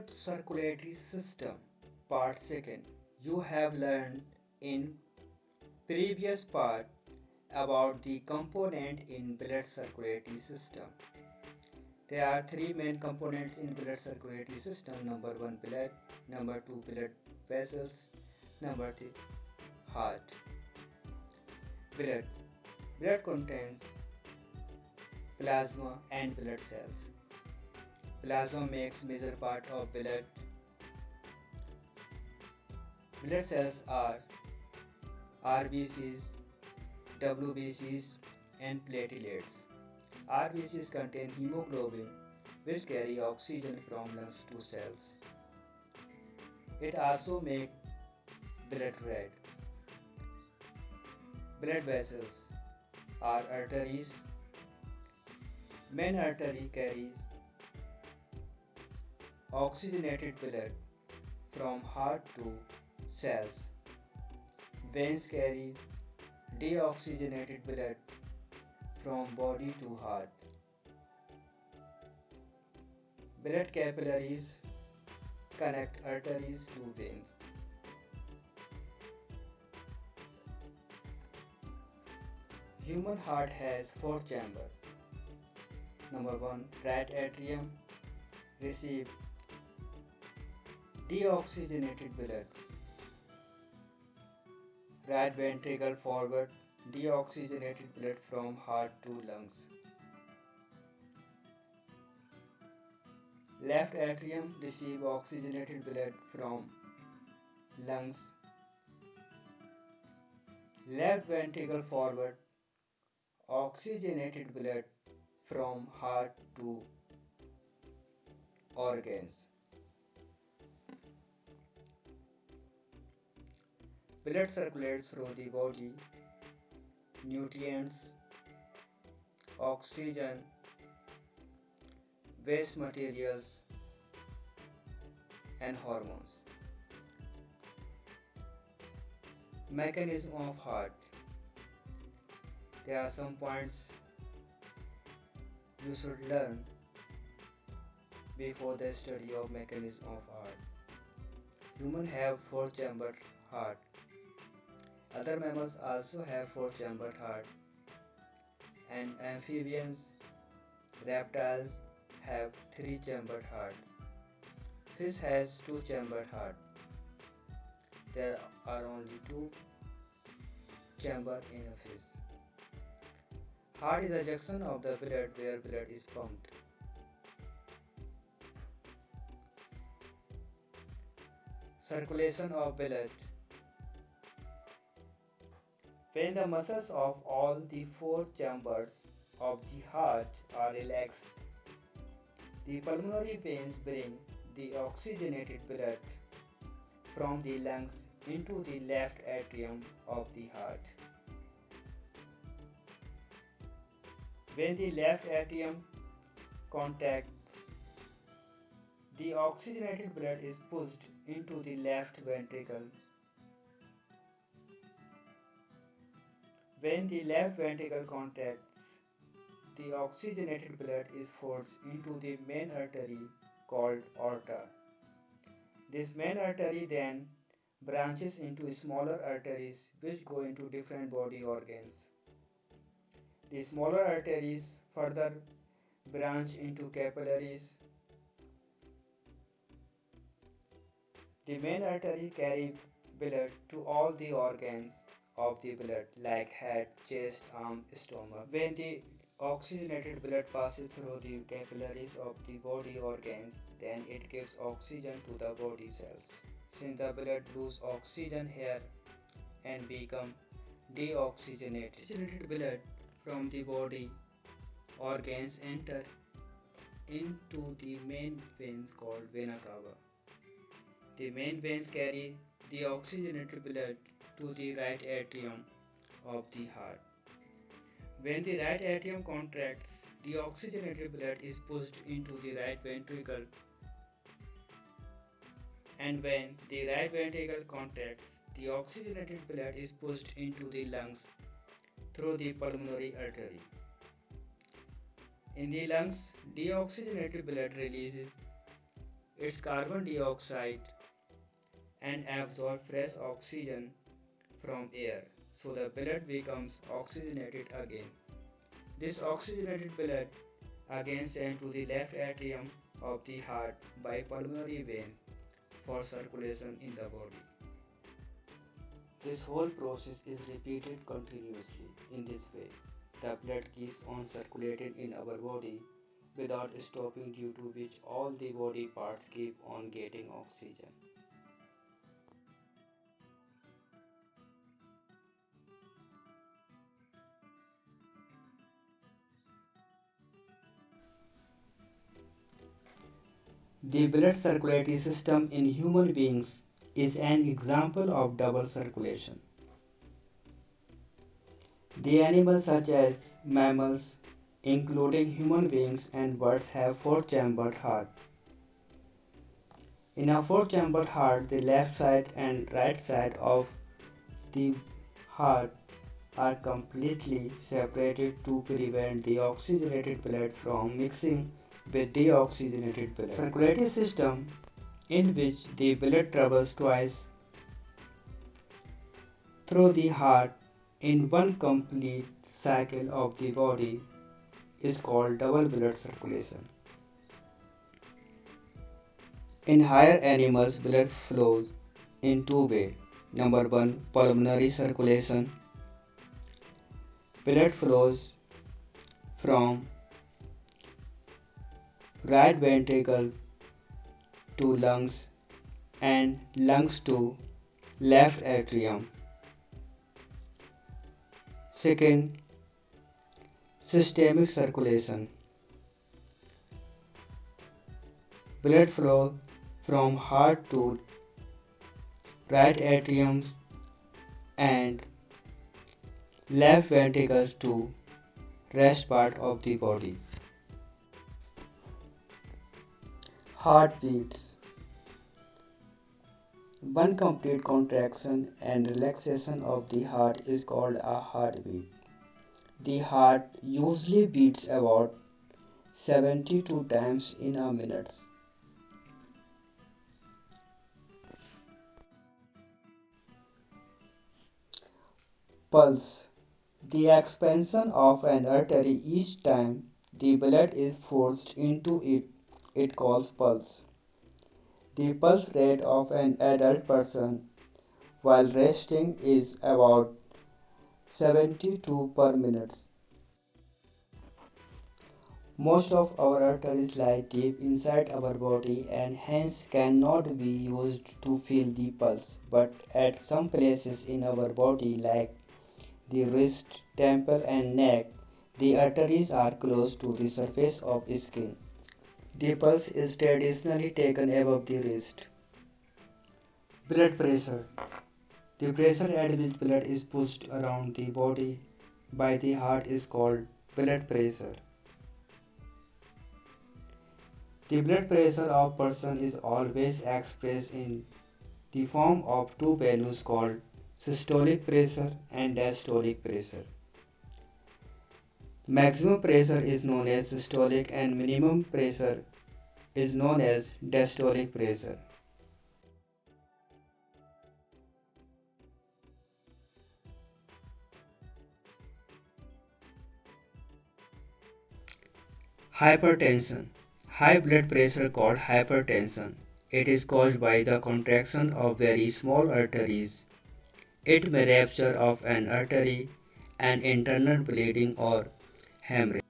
Blood circulatory system. Part 2nd. You have learned in previous part about the component in blood circulatory system. There are three main components in blood circulatory system. Number 1 blood, number 2 blood vessels, number 3 heart. Blood. Blood contains plasma and blood cells. Plasma makes major part of blood. Blood cells are RBCs, WBCs and platelets. RBCs contain hemoglobin which carry oxygen from lungs to cells. It also makes blood red. Blood vessels are arteries. Main artery carries oxygenated blood from heart to cells. Veins carry deoxygenated blood from body to heart. Blood capillaries connect arteries to veins. Human heart has four chambers. Number 1, right atrium receive deoxygenated blood. Right ventricle forward deoxygenated blood from heart to lungs. Left atrium receive oxygenated blood from lungs. Left ventricle forward oxygenated blood from heart to organs. Blood circulates through the body. Nutrients, oxygen, waste materials and hormones. Mechanism of heart. There are some points you should learn before the study of mechanism of heart. Humans have four-chambered heart. Other mammals also have four-chambered heart, and amphibians, reptiles have three-chambered heart. Fish has two-chambered heart. There are only two chambers in a fish. Heart is a junction of the blood where blood is pumped. Circulation of blood. When the muscles of all the four chambers of the heart are relaxed, the pulmonary veins bring the oxygenated blood from the lungs into the left atrium of the heart. When the left atrium contracts, the oxygenated blood is pushed into the left ventricle. When the left ventricle contracts, the oxygenated blood is forced into the main artery called aorta. This main artery then branches into smaller arteries which go into different body organs. The smaller arteries further branch into capillaries. The main artery carries blood to all the organs of the blood like head, chest, arm, stomach. When the oxygenated blood passes through the capillaries of the body organs, then it gives oxygen to the body cells. Since the blood loses oxygen here and become deoxygenated, oxygenated blood from the body organs enter into the main veins called vena cava. The main veins carry the oxygenated blood to the right atrium of the heart. When the right atrium contracts, the oxygenated blood is pushed into the right ventricle, and when the right ventricle contracts, the oxygenated blood is pushed into the lungs through the pulmonary artery. In the lungs, deoxygenated blood releases its carbon dioxide and absorb fresh oxygen from air, so the blood becomes oxygenated again. This oxygenated blood again sent to the left atrium of the heart by pulmonary vein for circulation in the body. This whole process is repeated continuously. In this way, the blood keeps on circulating in our body without stopping, due to which all the body parts keep on getting oxygen. The blood circulatory system in human beings is an example of double circulation. The animals such as mammals, including human beings and birds, have four-chambered heart. In a four-chambered heart, the left side and right side of the heart are completely separated to prevent the oxygenated blood from mixing with deoxygenated blood. Circulatory system in which the blood travels twice through the heart in one complete cycle of the body is called double blood circulation. In higher animals, blood flows in two ways. Number one, pulmonary circulation. Blood flows from right ventricle to lungs and lungs to left atrium. Second, systemic circulation. Blood flow from heart to right atrium and left ventricles to rest part of the body. Heartbeats. One complete contraction and relaxation of the heart is called a heartbeat. The heart usually beats about 72 times in a minute. Pulse. The expansion of an artery each time the blood is forced into it calls pulse. The pulse rate of an adult person while resting is about 72 per minute. Most of our arteries lie deep inside our body and hence cannot be used to feel the pulse, but at some places in our body like the wrist, temple and neck, the arteries are close to the surface of skin. The pulse is traditionally taken above the wrist. Blood pressure. The pressure at which blood is pushed around the body by the heart is called blood pressure. The blood pressure of a person is always expressed in the form of two values called systolic pressure and diastolic pressure. Maximum pressure is known as systolic and minimum pressure is known as diastolic pressure. Hypertension. High blood pressure called hypertension. It is caused by the contraction of very small arteries. It may rupture of an artery and internal bleeding or hemorrhage.